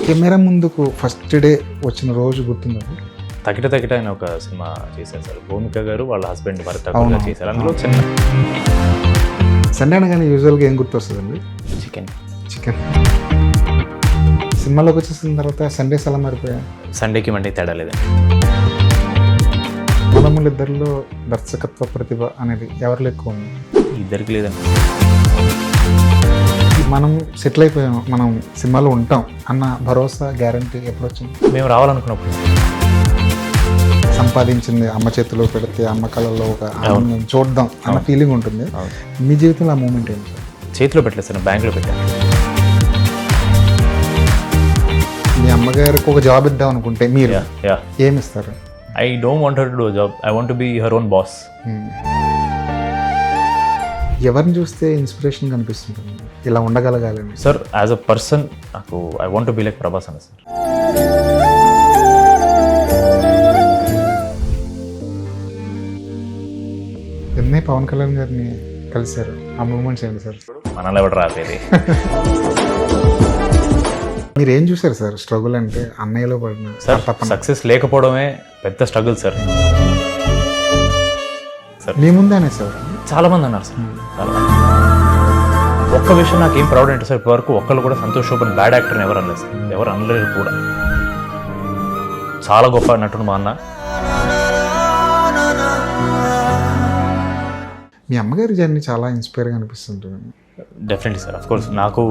Camera ముందుకు first day వచ్చిన రోజు గుర్తుందండి? తకిట తకిట అని ఒక సినిమా చేశారు సార్. భూమిక గారు వాళ్ళ హస్బెండ్ భరత్ అవును. ఠాకూర్ చేశారు. అందులో చిన్న సండే అనగానే యూజువల్గా ఏం గుర్తొస్తుందండి? చికెన్ సినిమాలోకి వచ్చేసిన తర్వాత సండేస్ ఎలా మారిపోయా? సండేకి మండే తేడా లేదండి. మనములు ఇద్దరిలో దర్శకత్వ ప్రతిభ అనేది ఎవరిలో ఎక్కువ ఉంది? ఇద్దరికి లేదండి. మనం సెటిల్ అయిపోయాం, మనం సినిమాలో ఉంటాం అన్న భరోసా గ్యారంటీ ఎప్పుడు వచ్చింది? మేము రావాలనుకున్నప్పుడు సంపాదించింది అమ్మ చేతిలో పెడితే అమ్మ కళలో ఒక ఆనందం చూద్దాం అన్న ఫీలింగ్ ఉంటుంది. మీ జీవితంలో ఆ మూమెంట్ ఏంటి సార్? చేతిలో పెట్టలేదు సార్, బ్యాంకులో పెట్టాను. మీ అమ్మగారికి ఒక జాబ్ ఇద్దాం అనుకుంటే మీరు యా ఏమి ఇస్తారు? I don't want her to do job, I want to be her own boss. ఎవరిని చూస్తే ఇన్స్పిరేషన్ కనిపిస్తుంది ఇలా ఉండగలగాలని? సార్ యాజ్ అ పర్సన్ నాకు I want to be like Prabhas అన్న సార్. ఎన్నే పవన్ కళ్యాణ్ గారిని కలిశారు, ఆ మూమెంట్స్ ఏంటి సార్? మనల్ని ఎవరు రాపేది. మీరు ఏం చూసారు సార్ స్ట్రగుల్ అంటే? అన్నయ్యలో పడిన సార్ సక్సెస్ లేకపోవడమే పెద్ద స్ట్రగుల్ సార్. మీ ముందేనే సార్ చాలా మంది అన్నారు సార్, చాలా మంది. ఒక్క విషయం నాకు ఏం ప్రౌడ్ అంటే సార్, ఇప్పటివరకు ఒక్కళ్ళు కూడా సంతోష్ శోభన్ బ్యాడ్ యాక్టర్ని ఎవరు అనలేదు సార్, ఎవరు అనలేరు కూడా. చాలా గొప్ప నటుడు మా అన్న. మీ అమ్మగారి జర్నీ చాలా ఇన్స్పైర్గా అనిపిస్తుంటుంది. డెఫినెట్లీ సార్, అఫ్ కోర్స్ నాకు